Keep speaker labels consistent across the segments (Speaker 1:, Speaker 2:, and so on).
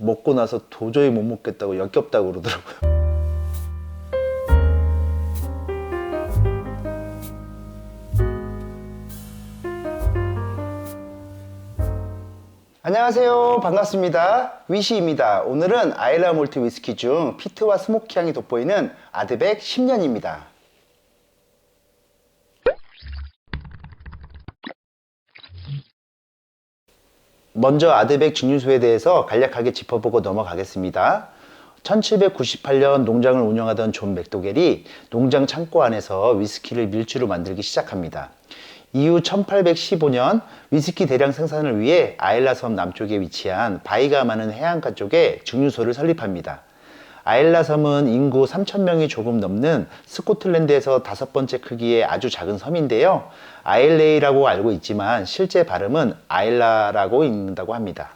Speaker 1: 먹고 나서 도저히 못 먹겠다고 역겹다고 그러더라고요. 안녕하세요, 반갑습니다. 위시입니다. 오늘은 아일라 몰트 위스키 중 피트와 스모키 향이 돋보이는 아드백 10년입니다. 먼저 아드백 증류소에 대해서 간략하게 짚어보고 넘어가겠습니다. 1798년 농장을 운영하던 존 맥도겔이 농장 창고 안에서 위스키를 밀주로 만들기 시작합니다. 이후 1815년 위스키 대량 생산을 위해 아일라 섬 남쪽에 위치한 바위가 많은 해안가 쪽에 증류소를 설립합니다. 아일라 섬은 인구 3,000명이 조금 넘는 스코틀랜드에서 5번째 크기의 아주 작은 섬인데요. 아일레이라고 알고 있지만 실제 발음은 아일라라고 읽는다고 합니다.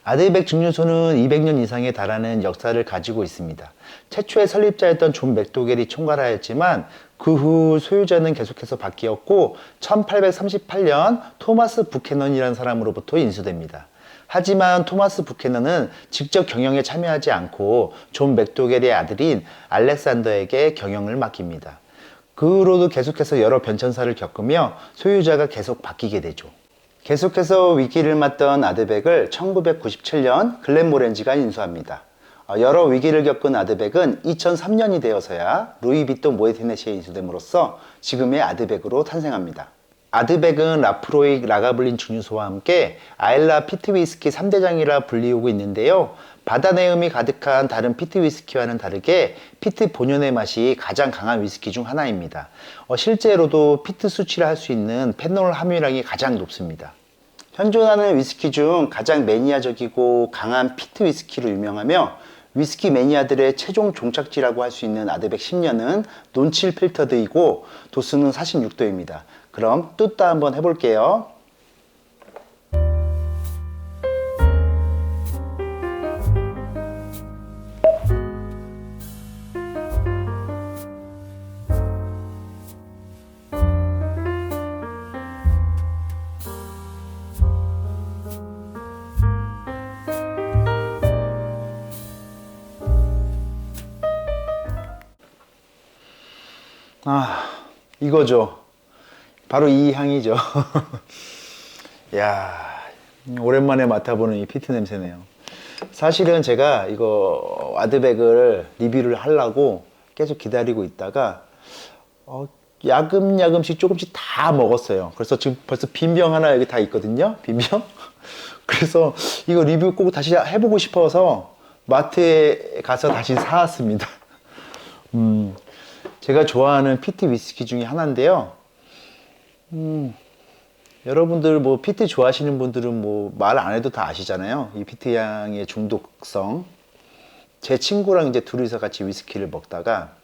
Speaker 1: 아드백 증류소는 200년 이상에 달하는 역사를 가지고 있습니다. 최초의 설립자였던 존 맥도겔이 총괄하였지만 그 후 소유자는 계속해서 바뀌었고 1838년 토마스 부캐넌이라는 사람으로부터 인수됩니다. 하지만 토마스 부캐넌은 직접 경영에 참여하지 않고 존 맥도겔의 아들인 알렉산더에게 경영을 맡깁니다. 그 후로도 계속해서 여러 변천사를 겪으며 소유자가 계속 바뀌게 되죠. 계속해서 위기를 맞던 아드백을 1997년 글렌모렌지가 인수합니다. 여러 위기를 겪은 아드백은 2003년이 되어서야 루이비통 모에티네시에 인수됨으로써 지금의 아드백으로 탄생합니다. 아드백은 라프로익, 라가블린 증류소와 함께 아일라 피트 위스키 3대장이라 불리우고 있는데요. 바다 내음이 가득한 다른 피트 위스키와는 다르게 피트 본연의 맛이 가장 강한 위스키 중 하나입니다. 실제로도 피트 수치를 할 수 있는 페놀 함유량이 가장 높습니다. 현존하는 위스키 중 가장 매니아적이고 강한 피트 위스키로 유명하며 위스키 매니아들의 최종 종착지라고 할 수 있는 아드백 10년은 논칠 필터드이고 도수는 46도입니다. 그럼 뚜따 한번 해볼게요. 이거죠. 바로 이 향이죠. 야, 오랜만에 맡아보는 이 피트 냄새네요. 사실은 제가 이거 아드백을 리뷰를 하려고 계속 기다리고 있다가 야금야금씩 조금씩 다 먹었어요. 그래서 지금 벌써 빈병 하나 여기 다 있거든요. 빈병. 그래서 이거 리뷰 꼭 다시 해보고 싶어서 마트에 가서 다시 사왔습니다. 제가 좋아하는 피트 위스키 중에 하나인데요. 여러분들 뭐 피트 좋아하시는 분들은 뭐 말 안 해도 다 아시잖아요. 이 피트 향의 중독성. 제 친구랑 이제 둘이서 같이 위스키를 먹다가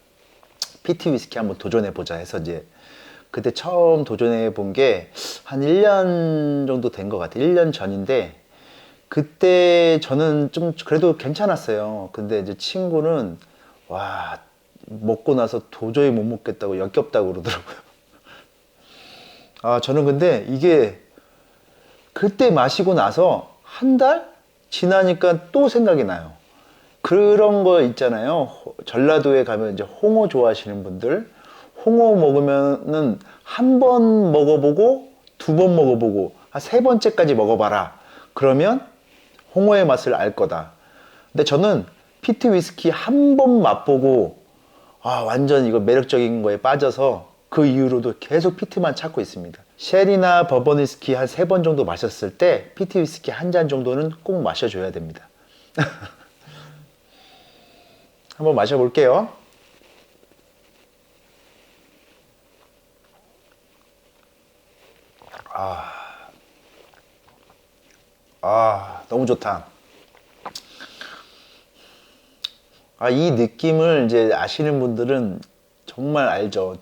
Speaker 1: 피트 위스키 한번 도전해 보자 해서 이제 그때 처음 도전해 본 게 한 1년 정도 된 것 같아요. 1년 전인데 그때 저는 좀 그래도 괜찮았어요. 근데 이제 친구는 와, 먹고 나서 도저히 못 먹겠다고 역겹다고 그러더라고요. 저는 근데 이게 그때 마시고 나서 한 달 지나니까 또 생각이 나요. 그런 거 있잖아요. 전라도에 가면 이제 홍어 좋아하시는 분들, 홍어 먹으면은 한 번 먹어보고, 2번 먹어보고, 한 3번째까지 먹어봐라. 그러면 홍어의 맛을 알 거다. 근데 저는 피트 위스키 한 번 맛보고, 완전 이거 매력적인 거에 빠져서 그 이후로도 계속 피트만 찾고 있습니다. 쉘이나 버번 위스키 한 3번 정도 마셨을 때 피트 위스키 한 잔 정도는 꼭 마셔줘야 됩니다. 한번 마셔볼게요. 너무 좋다. 이 느낌을 이제 아시는 분들은 정말 알죠.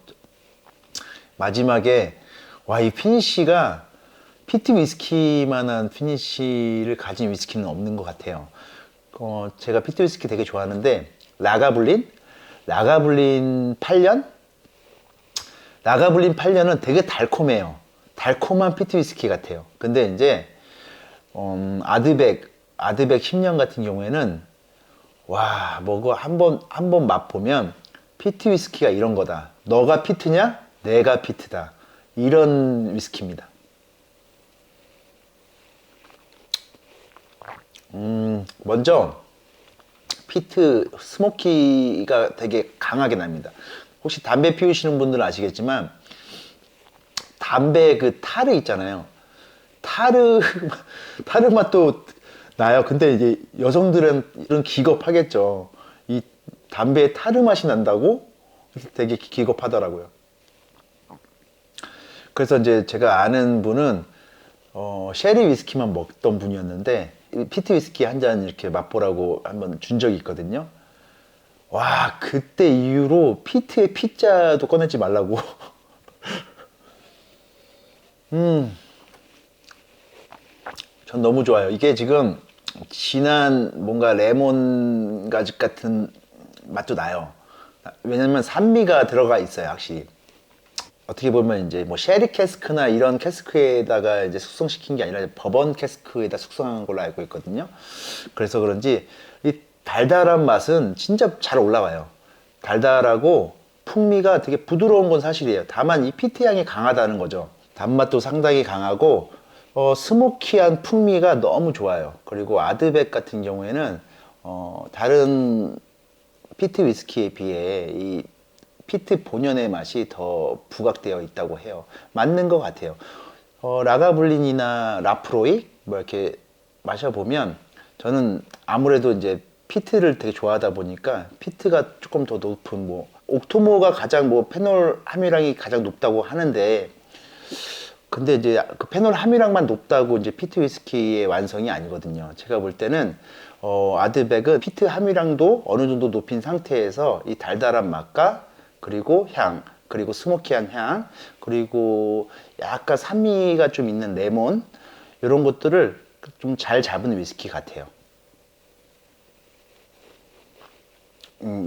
Speaker 1: 마지막에 이 피니쉬가 피트 위스키만한 피니쉬를 가진 위스키는 없는 것 같아요. 제가 피트 위스키 되게 좋아하는데 라가블린 8년? 라가블린 8년은 되게 달콤해요. 달콤한 피트 위스키 같아요. 근데 이제 아드백 아드백 10년 같은 경우에는 와, 뭐고 한 번 맛보면 피트 위스키가 이런 거다. 너가 피트냐? 내가 피트다. 이런 위스키입니다. 먼저 피트 스모키가 되게 강하게 납니다. 혹시 담배 피우시는 분들은 아시겠지만 담배 그 타르 있잖아요. 타르 타르 맛도 나요. 근데 이제 여성들은 이런 기겁하겠죠. 이 담배에 타르 맛이 난다고 되게 기겁하더라고요. 그래서 이제 제가 아는 분은 쉐리 위스키만 먹던 분이었는데 피트 위스키 한 잔 이렇게 맛보라고 한번 준 적이 있거든요. 와, 그때 이후로 피트의 피자도 꺼내지 말라고. 전 너무 좋아요. 이게 지금 진한 뭔가 레몬 가죽 같은 맛도 나요. 왜냐면 산미가 들어가 있어요, 확실히. 어떻게 보면 이제 뭐 쉐리 캐스크나 이런 캐스크에다가 이제 숙성시킨 게 아니라 버번 캐스크에다 숙성한 걸로 알고 있거든요. 그래서 그런지 이 달달한 맛은 진짜 잘 올라와요. 달달하고 풍미가 되게 부드러운 건 사실이에요. 다만 이 피트 향이 강하다는 거죠. 단맛도 상당히 강하고 스모키한 풍미가 너무 좋아요. 그리고 아드백 같은 경우에는 다른 피트 위스키에 비해 이 피트 본연의 맛이 더 부각되어 있다고 해요. 맞는 것 같아요. 라가블린이나 라프로이 뭐 이렇게 마셔보면 저는 아무래도 이제 피트를 되게 좋아하다 보니까 피트가 조금 더 높은 뭐 옥토모가 가장 뭐 페놀 함유량이 가장 높다고 하는데 근데 이제 그 페놀 함유량만 높다고 이제 피트 위스키의 완성이 아니거든요. 제가 볼 때는 아드백은 피트 함유량도 어느 정도 높인 상태에서 이 달달한 맛과 그리고 향, 그리고 스모키한 향, 그리고 약간 산미가 좀 있는 레몬 이런 것들을 좀 잘 잡은 위스키 같아요.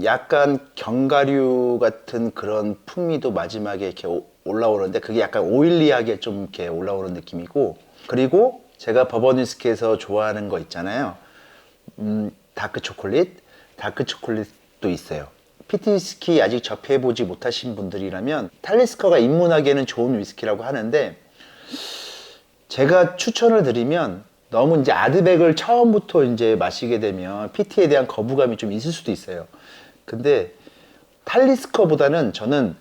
Speaker 1: 약간 견과류 같은 그런 풍미도 마지막에 이렇게 올라오는데 그게 약간 오일리하게 좀 이렇게 올라오는 느낌이고 그리고 제가 버번 위스키에서 좋아하는 거 있잖아요. 다크 초콜릿, 다크 초콜릿도 있어요. 피트 위스키 아직 접해보지 못하신 분들이라면 탈리스커가 입문하기에는 좋은 위스키라고 하는데 제가 추천을 드리면 너무 이제 아드백을 처음부터 이제 마시게 되면 피트에 대한 거부감이 좀 있을 수도 있어요. 근데 탈리스커보다는 저는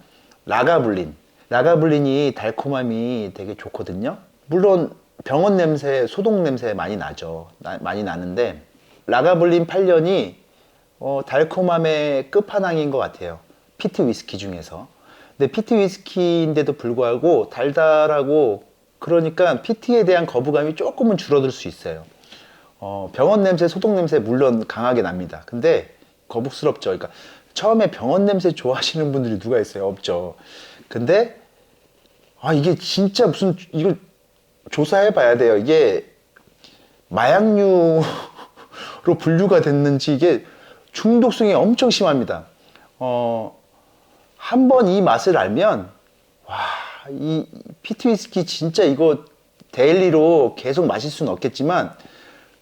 Speaker 1: 라가블린이 달콤함이 되게 좋거든요. 물론 병원 냄새, 소독 냄새 많이 나죠. 많이 나는데 라가블린 8년이 달콤함의 끝판왕인 것 같아요. 피트 위스키 중에서. 근데 피트 위스키인데도 불구하고 달달하고 그러니까 피트에 대한 거부감이 조금은 줄어들 수 있어요. 병원 냄새, 소독 냄새 물론 강하게 납니다. 근데 거북스럽죠. 그러니까 처음에 병원 냄새 좋아하시는 분들이 누가 있어요? 없죠. 근데 이게 진짜 무슨 이걸 조사해 봐야 돼요. 이게 마약류로 분류가 됐는지 이게 중독성이 엄청 심합니다. 한 번 이 맛을 알면 이 피트 위스키 진짜 이거 데일리로 계속 마실 수는 없겠지만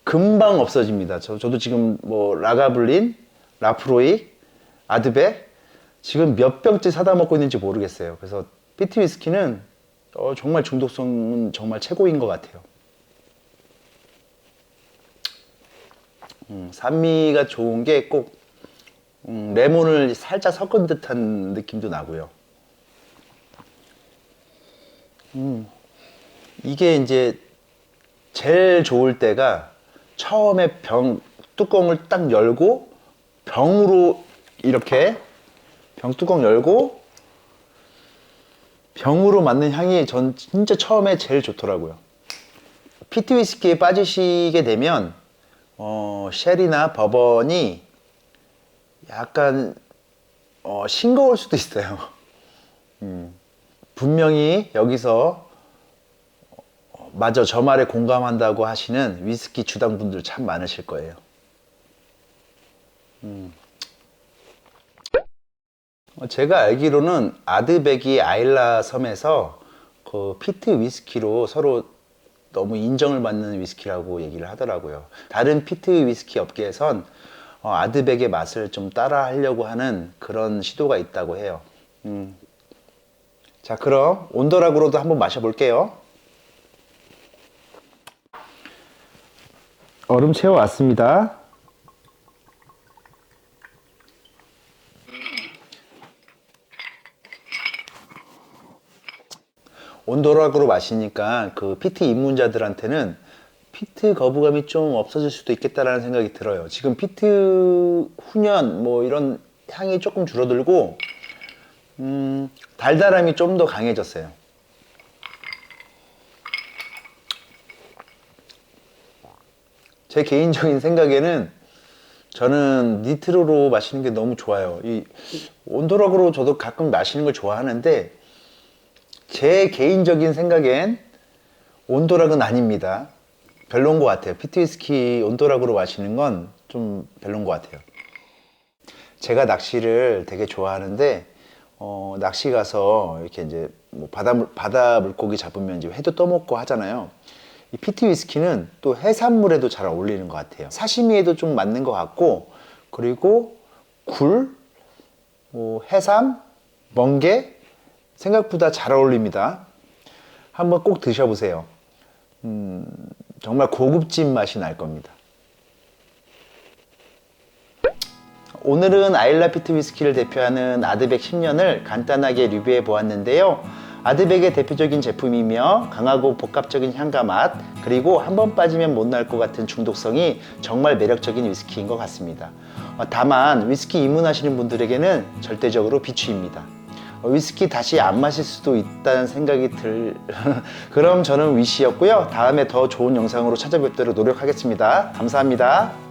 Speaker 1: 금방 없어집니다. 저도 지금 뭐 라가블린, 라프로이, 아드백 지금 몇 병째 사다 먹고 있는지 모르겠어요. 그래서 피트 위스키는 정말 중독성은 정말 최고인 것 같아요. 산미가 좋은 게 꼭 레몬을 살짝 섞은 듯한 느낌도 나고요. 이게 이제 제일 좋을 때가 처음에 병 뚜껑을 딱 열고 병으로 이렇게 병 뚜껑 열고 병으로 맞는 향이 전 진짜 처음에 제일 좋더라고요. 피트 위스키에 빠지시게 되면 쉘이나 버번이 약간 싱거울 수도 있어요. 분명히 여기서 마저 저 말에 공감한다고 하시는 위스키 주당분들 참 많으실 거예요. 제가 알기로는 아드백이 아일라 섬에서 그 피트 위스키로 서로 너무 인정을 받는 위스키라고 얘기를 하더라고요. 다른 피트 위스키 업계에선 아드백의 맛을 좀 따라 하려고 하는 그런 시도가 있다고 해요. 자, 그럼 온도락으로도 한번 마셔볼게요. 얼음 채워왔습니다. 온도락으로 마시니까 그 피트 입문자들한테는 피트 거부감이 좀 없어질 수도 있겠다라는 생각이 들어요. 지금 피트 훈연 뭐 이런 향이 조금 줄어들고 달달함이 좀 더 강해졌어요. 제 개인적인 생각에는 저는 니트로로 마시는 게 너무 좋아요. 이 온도락으로 저도 가끔 마시는 걸 좋아하는데 제 개인적인 생각엔 온도락은 아닙니다. 별론 것 같아요. 피트 위스키 온도락으로 마시는 건 좀 별론 것 같아요. 제가 낚시를 되게 좋아하는데 낚시 가서 이렇게 이제 뭐 바다 물고기 잡으면 이제 회도 떠먹고 하잖아요. 이 피트 위스키는 또 해산물에도 잘 어울리는 것 같아요. 사시미에도 좀 맞는 것 같고, 그리고 굴, 뭐 해삼, 멍게 생각보다 잘 어울립니다. 한번 꼭 드셔보세요. 정말 고급진 맛이 날 겁니다. 오늘은 아일라 피트 위스키를 대표하는 아드백 10년을 간단하게 리뷰해 보았는데요. 아드백의 대표적인 제품이며 강하고 복합적인 향과 맛, 그리고 한번 빠지면 못 날 것 같은 중독성이 정말 매력적인 위스키인 것 같습니다. 다만 위스키 입문하시는 분들에게는 절대적으로 비추입니다. 위스키 다시 안 마실 수도 있다는 생각이 그럼 저는 위시였고요. 다음에 더 좋은 영상으로 찾아뵙도록 노력하겠습니다. 감사합니다.